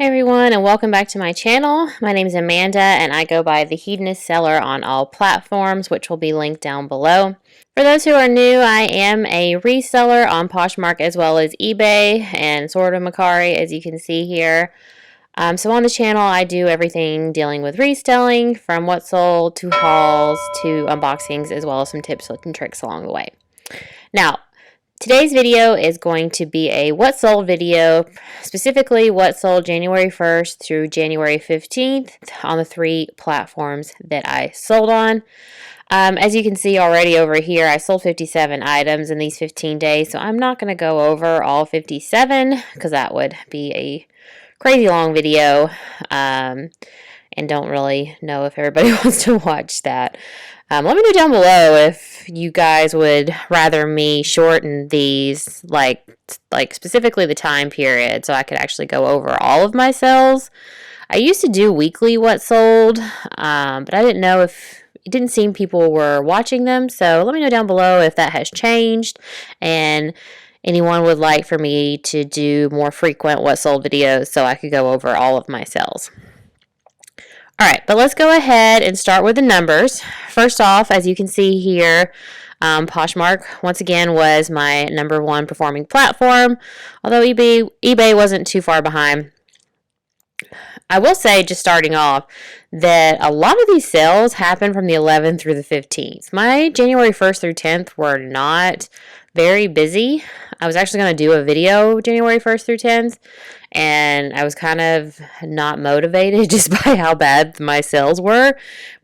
Hey everyone, and welcome back to my channel. My name is Amanda and I go by the HedonistSeller on all platforms, which will be linked down below. For those who are new, I am a reseller on Poshmark as well as eBay and sort of Mercari, as you can see here. So on the channel, I do everything dealing with reselling, from what sold to hauls to unboxings, as well as some tips and tricks along the way. Now, today's video is going to be a what sold video, specifically what sold January 1st through January 15th on the 3 platforms that I sold on. As you can see already over here, I sold 57 items in these 15 days, so I'm not going to go over all 57 because that would be a crazy long video, and don't really know if everybody wants to watch that. Let me know down below if you guys would rather me shorten these, like specifically the time period, so I could actually go over all of my sales. I used to do weekly what sold, but I didn't know if it didn't seem people were watching them. So let me know down below if that has changed and anyone would like for me to do more frequent what sold videos so I could go over all of my sales. Alright, but let's go ahead and start with the numbers. First off, as you can see here, Poshmark, once again, was my #1 performing platform, although eBay wasn't too far behind. I will say, just starting off, that a lot of these sales happened from the 11th through the 15th. My January 1st through 10th were not very busy. I was actually going to do a video January 1st through 10th, and I was kind of not motivated just by how bad my sales were.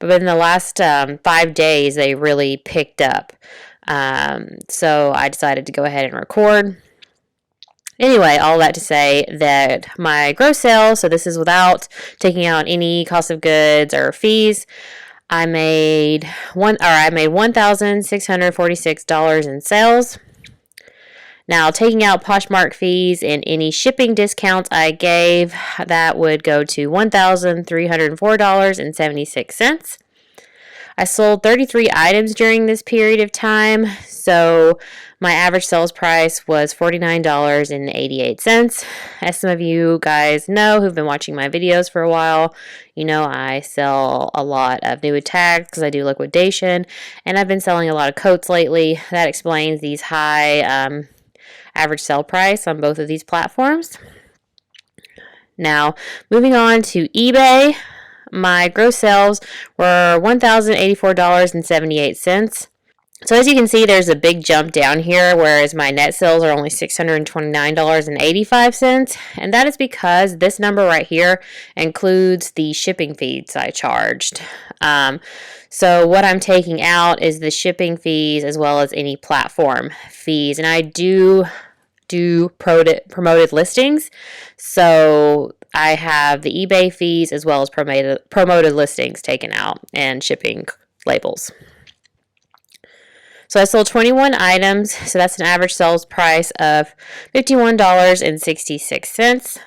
But in the last 5 days, they really picked up. So I decided to go ahead and record. Anyway, all that to say that my gross sales, so this is without taking out any cost of goods or fees, I made $1,646 in sales. Now, taking out Poshmark fees and any shipping discounts I gave, that would go to $1,304.76. I sold 33 items during this period of time, so my average sales price was $49.88. As some of you guys know who've been watching my videos for a while, you know I sell a lot of new tags because I do liquidation, and I've been selling a lot of coats lately. That explains these high average sale price on both of these platforms. Now, moving on to eBay, my gross sales were $1,084.78. So as you can see, there's a big jump down here, whereas my net sales are only $629.85, and that is because this number right here includes the shipping fees I charged. So what I'm taking out is the shipping fees as well as any platform fees, and I do promoted listings, so I have the eBay fees as well as promoted listings taken out and shipping labels. So I sold 21 items, so that's an average sales price of $51.66.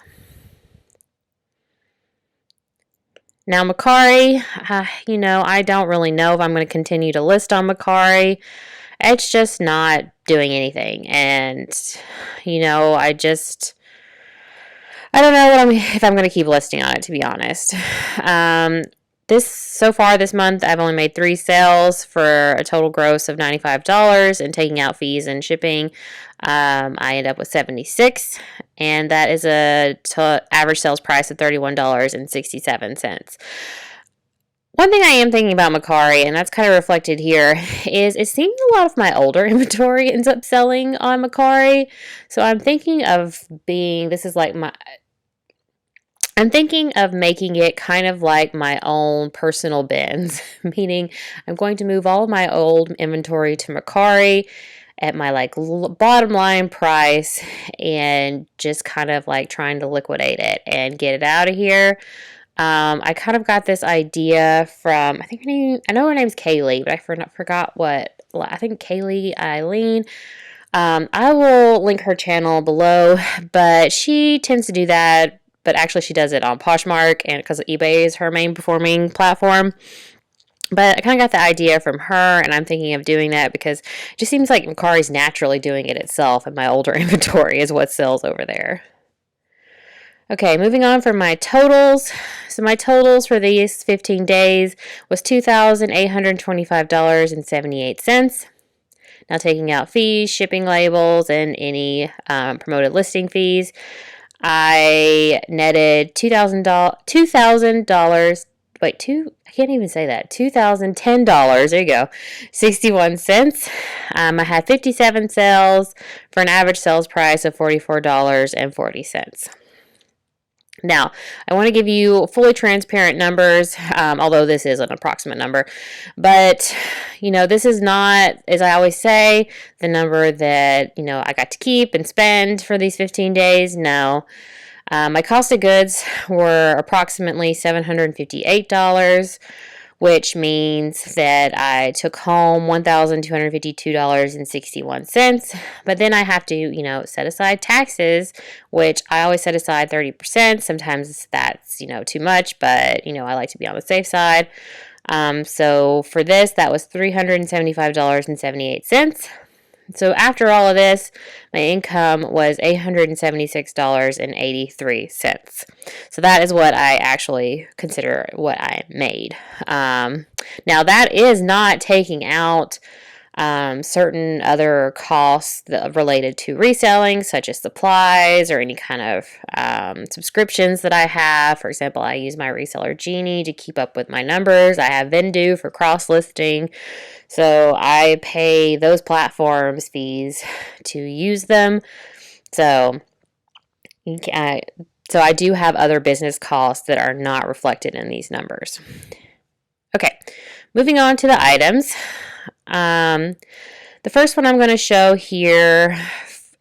Now, Mercari, I don't really know if I'm going to continue to list on Mercari. It's just not doing anything, and I don't know if I'm going to keep listing on it, to be honest. So far this month, I've only made 3 sales for a total gross of $95, and taking out fees and shipping, I end up with $76, and that is a average sales price of $31.67. One thing I am thinking about Mercari, and that's kind of reflected here, is it seems a lot of my older inventory ends up selling on Mercari. So I'm thinking of I'm thinking of making it kind of like my own personal bins, meaning I'm going to move all of my old inventory to Mercari at my bottom line price and just kind of trying to liquidate it and get it out of here. I kind of got this idea from, I know her name's Kaylee, but I forgot I think Kaylee Eileen. I will link her channel below, but she tends to do that, but actually she does it on Poshmark, and because eBay is her main performing platform. But I kind of got the idea from her, and I'm thinking of doing that because it just seems like Mercari's naturally doing it itself, and my older inventory is what sells over there. Okay, moving on from my totals. So my totals for these 15 days was $2,825.78. Now taking out fees, shipping labels, and any promoted listing fees, I netted $2,000. Wait, I can't even say that. $2,010. There you go. 61 cents. I had 57 sales for an average sales price of $44.40. Now, I want to give you fully transparent numbers, although this is an approximate number. But, this is not, as I always say, the number that, I got to keep and spend for these 15 days. No. My cost of goods were approximately $758, which means that I took home $1,252.61. But then I have to, set aside taxes, which I always set aside 30%. Sometimes that's, too much, but, I like to be on the safe side. So for this, that was $375.78. So after all of this, my income was $876.83. So that is what I actually consider what I made. Now that is not taking out certain other costs related to reselling, such as supplies or any kind of subscriptions that I have. For example, I use my reseller Genie to keep up with my numbers. I have Vendu for cross-listing. So I pay those platforms fees to use them. So I do have other business costs that are not reflected in these numbers. Okay, moving on to the items. The first one I'm going to show here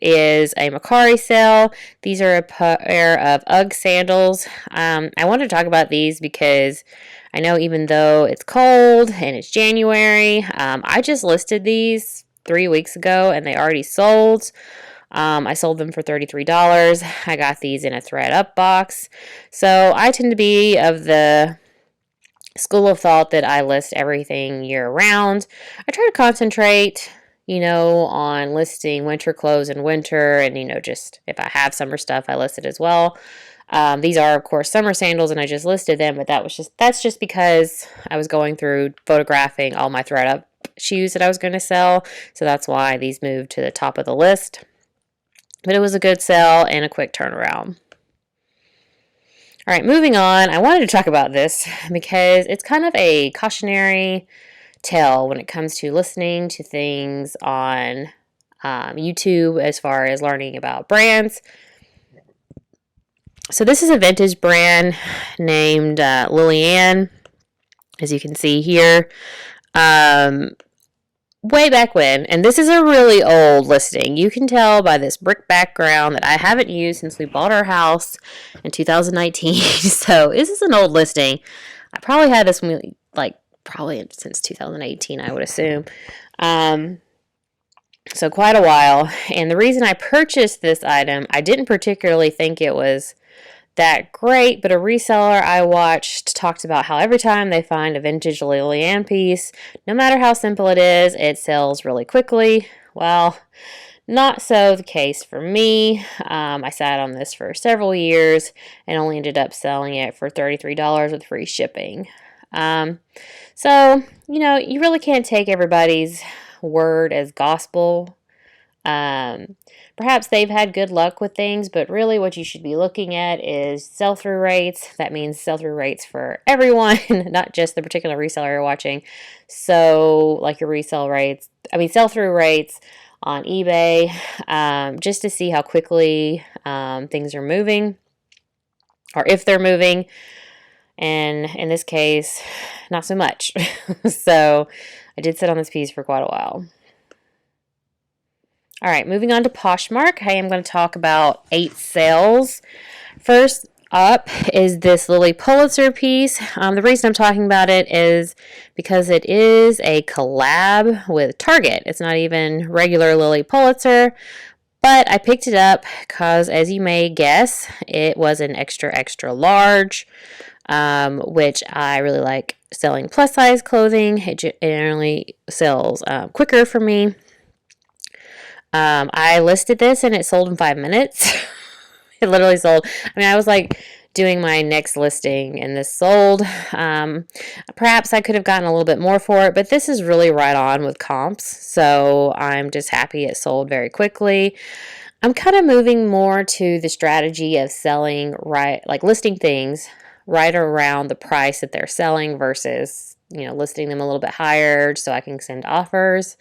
is a Mercari sale. These are a pair of Ugg sandals. I want to talk about these because I know even though it's cold and it's January, I just listed these 3 weeks ago and they already sold. I sold them for $33. I got these in a ThredUp box. So I tend to be of the school of thought that I list everything year round. I try to concentrate, on listing winter clothes in winter and, just if I have summer stuff, I list it as well. These are, of course, summer sandals, and I just listed them, but that's just because I was going through photographing all my ThredUp shoes that I was going to sell, so that's why these moved to the top of the list. But it was a good sell and a quick turnaround. All right, moving on, I wanted to talk about this because it's kind of a cautionary tale when it comes to listening to things on YouTube as far as learning about brands. So this is a vintage brand named Lillian, as you can see here, way back when. And this is a really old listing. You can tell by this brick background that I haven't used since we bought our house in 2019. So this is an old listing. I probably had this probably since 2018, I would assume. So quite a while. And the reason I purchased this item, I didn't particularly think it was that great, but a reseller I watched talked about how every time they find a vintage Lillian piece, no matter how simple it is, it sells really quickly. Well, not so the case for me. I sat on this for several years and only ended up selling it for $33 with free shipping. So, you really can't take everybody's word as gospel. Perhaps they've had good luck with things, but really what you should be looking at is sell-through rates. That means sell-through rates for everyone, not just the particular reseller you're watching. So like your sell-through rates on eBay, just to see how quickly things are moving, or if they're moving. And in this case, not so much. So I did sit on this piece for quite a while. All right, moving on to Poshmark. I am going to talk about 8 sales. First up is this Lily Pulitzer piece. The reason I'm talking about it is because it is a collab with Target. It's not even regular Lily Pulitzer, but I picked it up because, as you may guess, it was an extra, extra large, which I really like selling plus size clothing. It generally sells quicker for me. I listed this and it sold in 5 minutes. It literally sold. I mean, I was like doing my next listing and this sold. Perhaps I could have gotten a little bit more for it, but this is really right on with comps. So I'm just happy it sold very quickly. I'm kind of moving more to the strategy of selling right, like listing things right around the price that they're selling versus, listing them a little bit higher so I can send offers.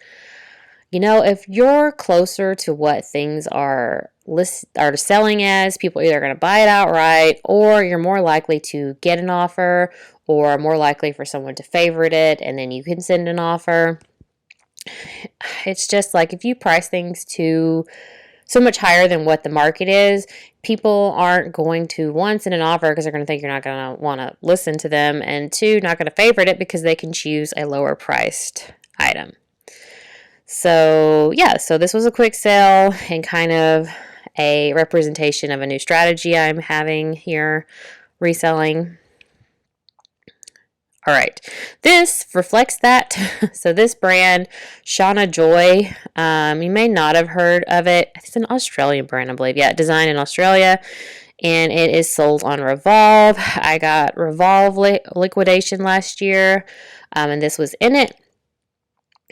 If you're closer to what things are selling as, people are either going to buy it outright, or you're more likely to get an offer, or more likely for someone to favorite it and then you can send an offer. It's just like if you price things so much higher than what the market is, people aren't going to, one, send an offer because they're going to think you're not going to want to listen to them, and two, not going to favorite it because they can choose a lower priced item. So yeah, so this was a quick sale and kind of a representation of a new strategy I'm having here reselling. All right, this reflects that. So this brand, Shauna Joy, you may not have heard of it. It's an Australian brand, I believe. Yeah, designed in Australia, and it is sold on Revolve. I got Revolve liquidation last year, and this was in it.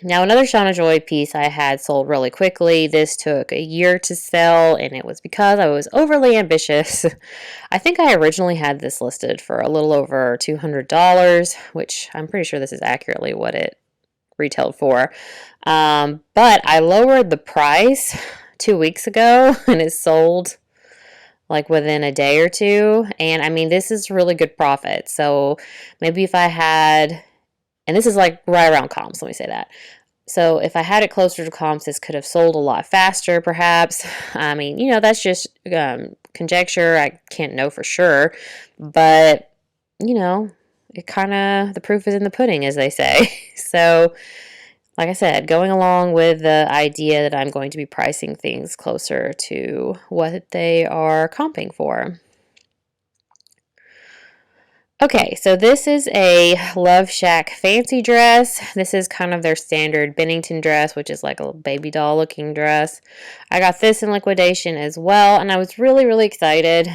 Now, another Shauna Joy piece I had sold really quickly. This took a year to sell, and it was because I was overly ambitious. I think I originally had this listed for a little over $200, which I'm pretty sure this is accurately what it retailed for. But I lowered the price 2 weeks ago, and it sold like within a day or two. And I mean, this is really good profit. So maybe if I had... And this is like right around comps, let me say that. So if I had it closer to comps, this could have sold a lot faster, perhaps. I mean, that's just conjecture. I can't know for sure. But, it kind of, the proof is in the pudding, as they say. So, like I said, going along with the idea that I'm going to be pricing things closer to what they are comping for. Okay, so this is a Love Shack fancy dress. This is kind of their standard Bennington dress, which is like a baby doll looking dress. I got this in liquidation as well, and I was really, really excited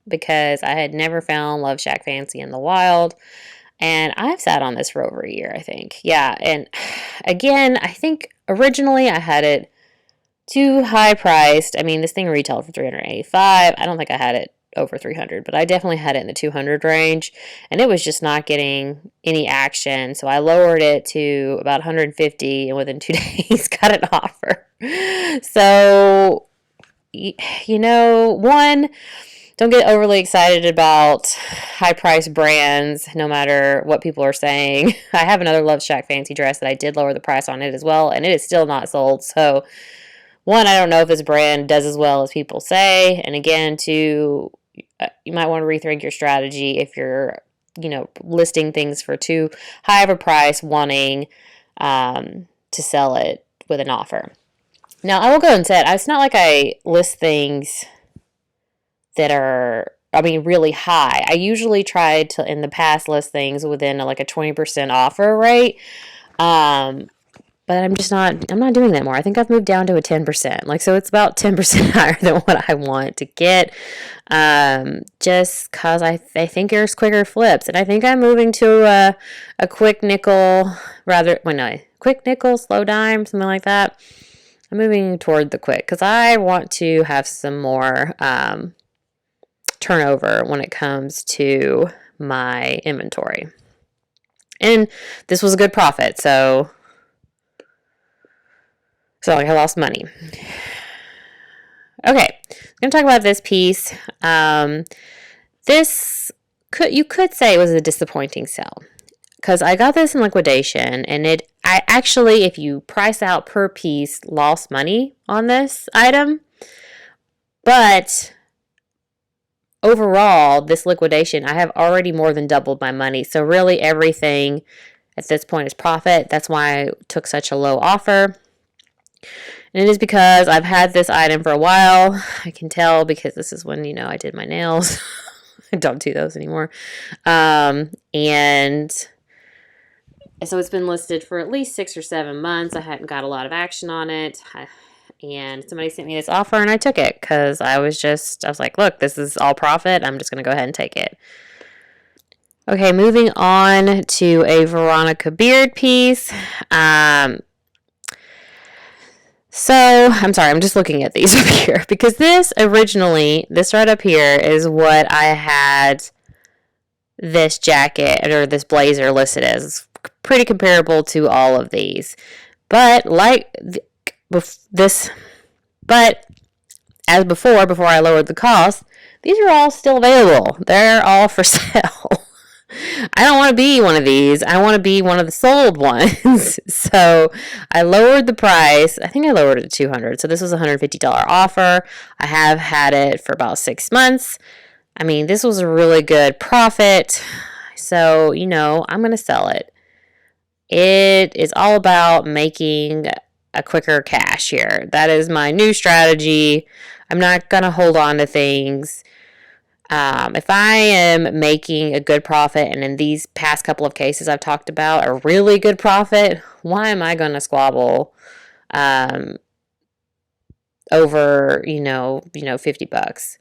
because I had never found Love Shack fancy in the wild, and I've sat on this for over a year, I think. Yeah, and again, I think originally I had it too high priced. I mean, this thing retailed for $385. I don't think I had it over 300, but I definitely had it in the 200 range, and it was just not getting any action. So I lowered it to about 150, and within 2 days got an offer. So, one, don't get overly excited about high price brands, no matter what people are saying. I have another Love Shack fancy dress that I did lower the price on it as well, and it is still not sold. So, one, I don't know if this brand does as well as people say. And again, two, you might want to rethink your strategy if you're, listing things for too high of a price, wanting to sell it with an offer. Now, I will go and say it's not like I list things that are, really high. I usually try to, in the past, list things within like a 20% offer rate. But I'm not doing that more. I think I've moved down to a 10%. So it's about 10% higher than what I want to get. Just because I think there's quicker flips. And I think I'm moving to a quick nickel, quick nickel, slow dime, something like that. I'm moving toward the quick because I want to have some more turnover when it comes to my inventory. And this was a good profit, so I lost money. Okay, I'm going to talk about this piece. You could say it was a disappointing sale because I got this in liquidation, and I actually, if you price out per piece, lost money on this item. But overall, this liquidation, I have already more than doubled my money. So really everything at this point is profit. That's why I took such a low offer. And it is because I've had this item for a while. I can tell because this is when, I did my nails. I don't do those anymore. And so it's been listed for at least 6 or 7 months. I hadn't got a lot of action on it. And somebody sent me this offer and I took it because I was like, look, this is all profit. I'm just going to go ahead and take it. Okay, moving on to a Veronica beard piece. So, I'm sorry, I'm just looking at these up here because this right up here is what I had this jacket or this blazer listed as. It's pretty comparable to all of these. But as before I lowered the cost, these are all still available. They're all for sale. I don't want to be one of these. I want to be one of the sold ones. So I lowered the price. I think I lowered it to $200. So this was a $150 offer. I have had it for about 6 months. I mean, this was a really good profit. So, I'm going to sell it. It is all about making a quicker cash here. That is my new strategy. I'm not going to hold on to things. If I am making a good profit, and in these past couple of cases I've talked about a really good profit, why am I going to squabble over, $50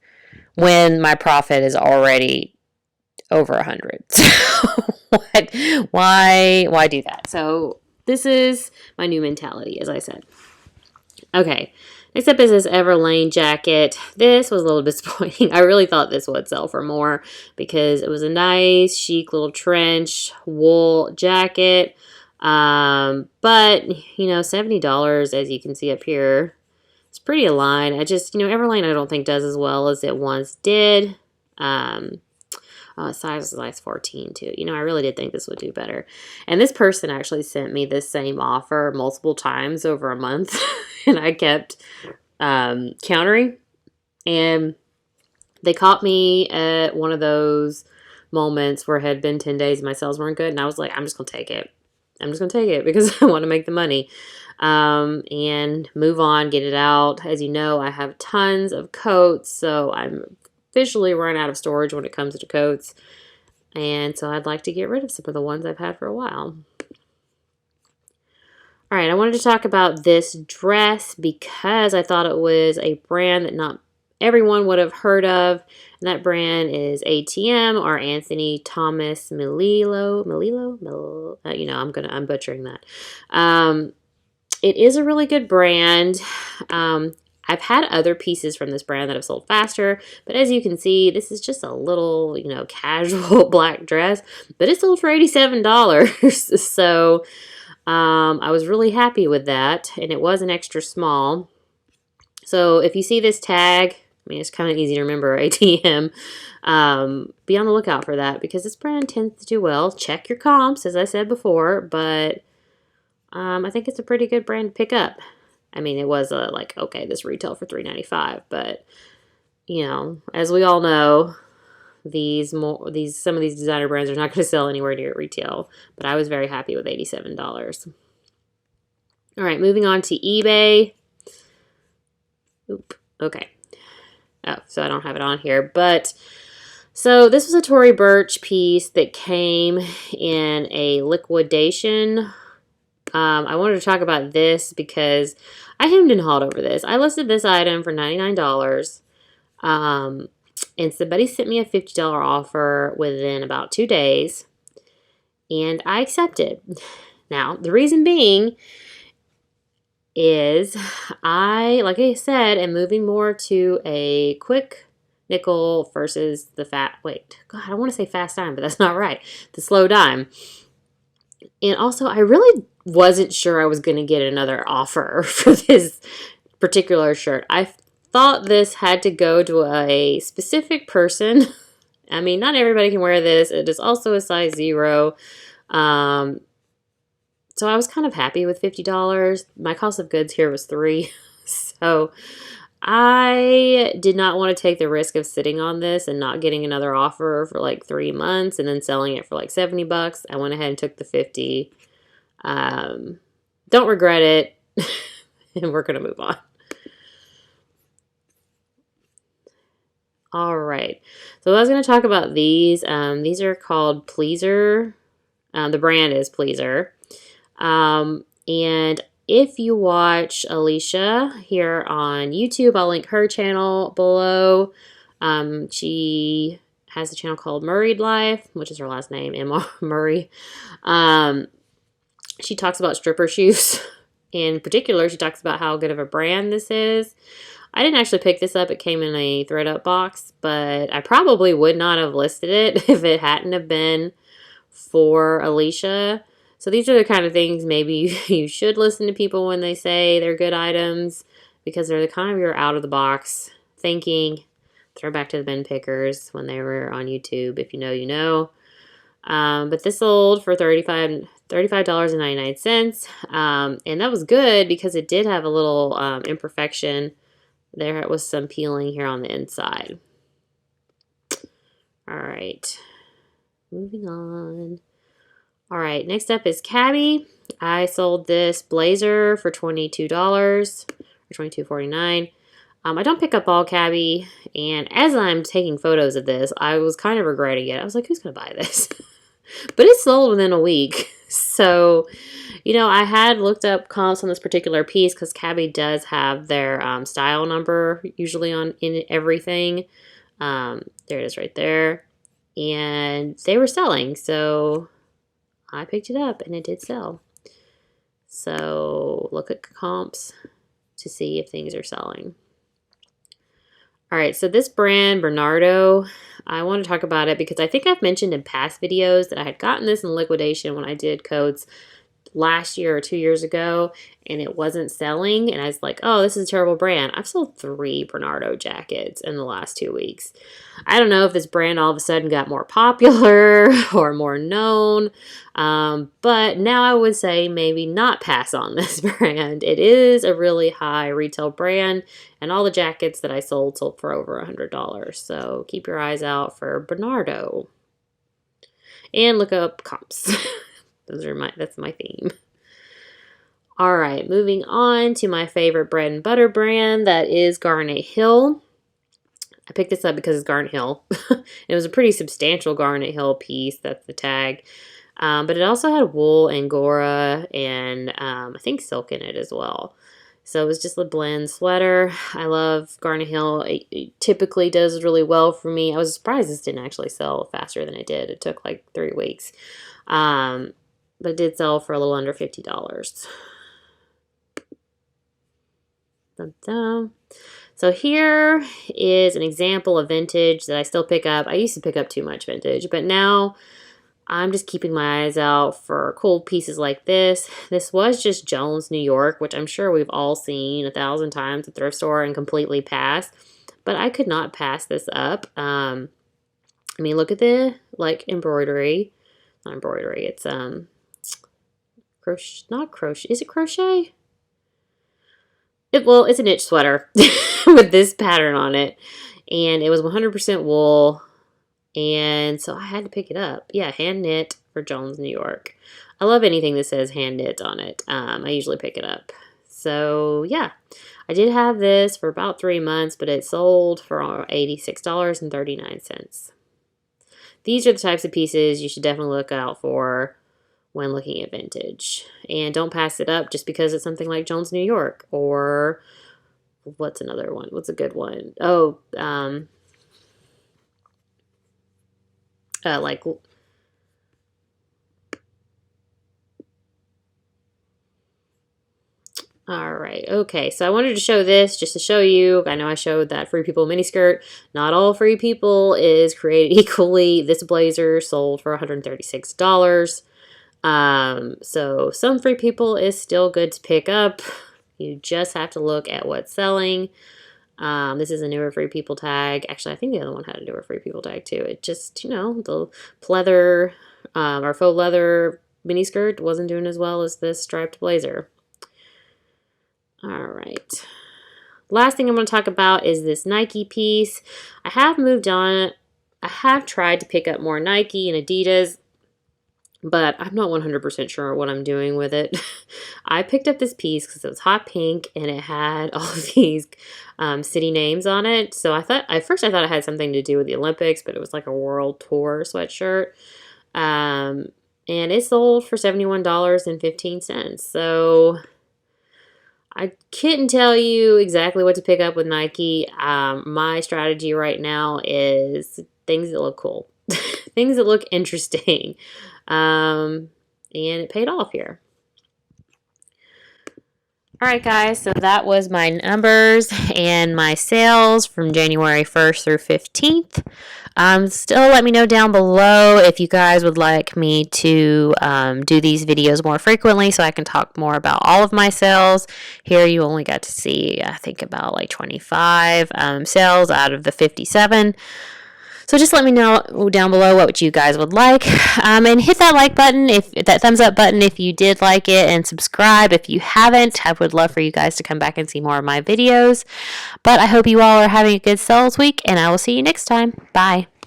when my profit is already over 100? So why do that? So this is my new mentality, as I said. Okay. Next up is this Everlane jacket. This was a little disappointing. I really thought this would sell for more because it was a nice, chic little trench wool jacket. But, $70, as you can see up here, it's pretty aligned. Everlane I don't think does as well as it once did. Size is size 14 too. I really did think this would do better. And this person actually sent me this same offer multiple times over a month. And I kept countering. And they caught me at one of those moments where it had been 10 days and my sales weren't good. And I was like, I'm just going to take it. I'm just going to take it because I want to make the money. And move on, get it out. As you know, I have tons of coats. So I'm officially run out of storage when it comes to coats, and so I'd like to get rid of some of the ones I've had for a while. All right, I wanted to talk about this dress because I thought it was a brand that not everyone would have heard of, and that brand is ATM or Anthony Thomas Melillo. I'm butchering that. It is a really good brand. I've had other pieces from this brand that have sold faster, but as you can see, this is just a little, casual black dress, but it sold for $87. So I was really happy with that, and it was an extra small. So if you see this tag, it's kind of easy to remember, ATM, be on the lookout for that because this brand tends to do well. Check your comps, as I said before, but I think it's a pretty good brand to pick up. It was okay, this retail for $3.95, but as we all know, some of these designer brands are not going to sell anywhere near retail. But I was very happy with $87. All right, moving on to eBay. Okay. Oh, so I don't have it on here, but so this was a Tory Burch piece that came in a liquidation. I wanted to talk about this because I hemmed and hawed over this. I listed this item for $99. And somebody sent me a $50 offer within about 2 days. And I accepted. Now, the reason being is like I said, am moving more to a quick nickel versus the I want to say fast dime, but that's not right. The slow dime. And also, I really wasn't sure I was going to get another offer for this particular shirt. I thought this had to go to a specific person. Not everybody can wear this. It is also a size 0. So I was kind of happy with $50. My cost of goods here was $3. So I did not want to take the risk of sitting on this and not getting another offer for 3 months and then selling it for $70. I went ahead and took the $50. Don't regret it. And we're going to move on. All right. So I was going to talk about these. These are called Pleaser. The brand is Pleaser. And if you watch Alicia here on YouTube, I'll link her channel below. She has a channel called Murrayed Life, which is her last name, Emma Murray. She talks about stripper shoes. In particular, she talks about how good of a brand this is. I didn't actually pick this up. It came in a thread-up box, but I probably would not have listed it if it hadn't have been for Alicia. So these are the kind of things maybe you should listen to people when they say they're good items, because they're the kind of your out-of-the-box thinking. Throw back to the bin pickers when they were on YouTube. If you know, you know. But this sold for $35.99. And that was good because it did have a little imperfection. There was some peeling here on the inside. All right. Moving on. All right. Next up is Cabbie. I sold this blazer for $22 or $22.49. I don't pick up all Cabbie, and as I'm taking photos of this, I was kind of regretting it. I was like, who's going to buy this? But it sold within a week. So, you know, I had looked up comps on this particular piece because Cabbie does have their style number usually in everything. There it is right there. And they were selling, so I picked it up, and it did sell. So look at comps to see if things are selling. All right, so this brand, Bernardo, I want to talk about it because I think I've mentioned in past videos that I had gotten this in liquidation when I did coats last year or 2 years ago, and it wasn't selling, and I was like, oh, this is a terrible brand. I've sold 3 Bernardo jackets in the last 2 weeks. I don't know if this brand all of a sudden got more popular or more known, but now I would say maybe not pass on this brand. It is a really high retail brand, and all the jackets that I sold for over $100. So keep your eyes out for Bernardo. And look up comps. That's my theme. All right, moving on to my favorite bread and butter brand, that is Garnet Hill. I picked this up because it's Garnet Hill. It was a pretty substantial Garnet Hill piece. That's the tag. But it also had wool, Angora, and I think silk in it as well. So it was just a blend sweater. I love Garnet Hill. It typically does really well for me. I was surprised this didn't actually sell faster than it did. It took like 3 weeks. But it did sell for a little under $50. Dun-dun. So here is an example of vintage that I still pick up. I used to pick up too much vintage, but now I'm just keeping my eyes out for cool pieces like this. This was just Jones, New York, which I'm sure we've all seen 1,000 times at the thrift store and completely passed. But I could not pass this up. I mean, look at the embroidery. Not embroidery. It's crochet. Not crochet. Is it crochet? It's a knit sweater with this pattern on it, and it was 100% wool. And so I had to pick it up. Yeah, hand knit for Jones, New York. I love anything that says hand knit on it. I usually pick it up. So yeah, I did have this for about 3 months, but it sold for $86.39. These are the types of pieces you should definitely look out for when looking at vintage. And don't pass it up just because it's something like Jones, New York, or what's another one? What's a good one? Oh, all right, okay, so I wanted to show this just to show you. I know I showed that Free People miniskirt. Not all Free People is created equally. This blazer sold for $136. So some Free People is still good to pick up. You just have to look at what's selling. This is a newer Free People tag. Actually, I think the other one had a newer Free People tag too. It just, you know, the pleather or faux leather miniskirt wasn't doing as well as this striped blazer. All right. Last thing I'm going to talk about is this Nike piece. I have moved on. I have tried to pick up more Nike and Adidas, but I'm not 100% sure what I'm doing with it. I picked up this piece because it was hot pink and it had all of these city names on it. So at first I thought it had something to do with the Olympics, but it was like a world tour sweatshirt. And it sold for $71.15. So I couldn't tell you exactly what to pick up with Nike. My strategy right now is things that look cool, things that look interesting, and it paid off here. All right, guys, so that was my numbers and my sales from January 1st through 15th. Still let me know down below if you guys would like me to do these videos more frequently so I can talk more about all of my sales. Here you only got to see, I think, about like 25 sales out of the 57. So just let me know down below what you guys would like. And hit that like button, if that thumbs up button if you did like it, and subscribe if you haven't. I would love for you guys to come back and see more of my videos. But I hope you all are having a good sales week, and I will see you next time. Bye.